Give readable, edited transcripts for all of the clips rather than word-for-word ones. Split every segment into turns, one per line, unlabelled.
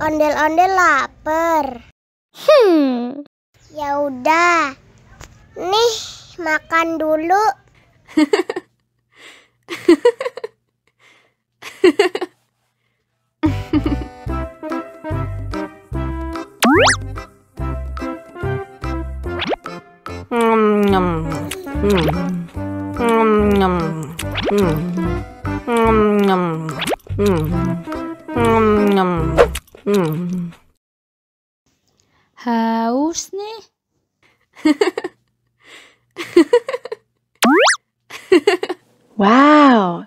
Ondel-ondel lapar. Ya udah. Nih, makan dulu.
Haus nih.
Wow.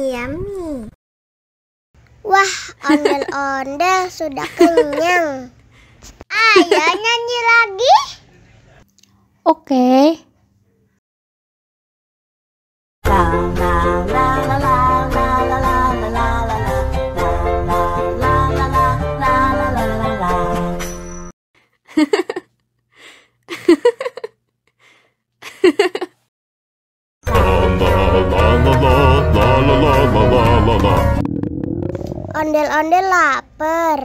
Yummy. Wah, ondel-ondel sudah kenyang. Ayo nyanyi lagi.
Oke.
Ondel-ondel lapar.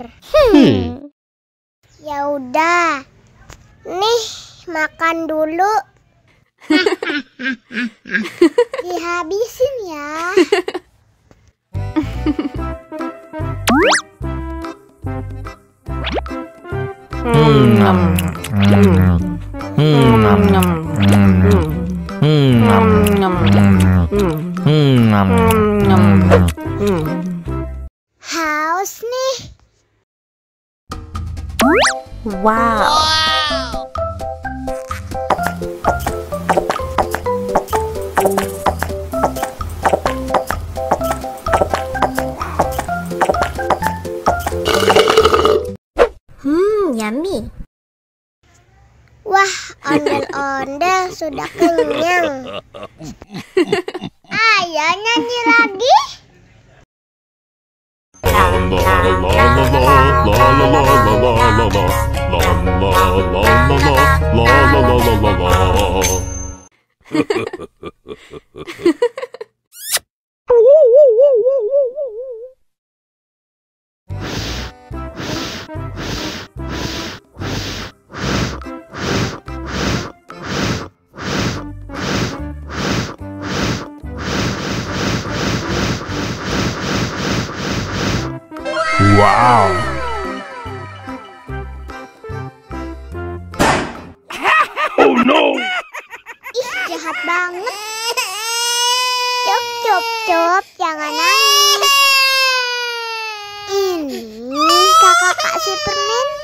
Ya udah. Nih, makan dulu. Dihabisin ya. Haus nih.
Wow.
Yummy. Wah, ondel-ondel sudah kenyang. Ayo nyanyi lagi.
Wow. Oh no.
Ih, jahat banget. Cop, jangan nangis. Ini kakak kasih permen.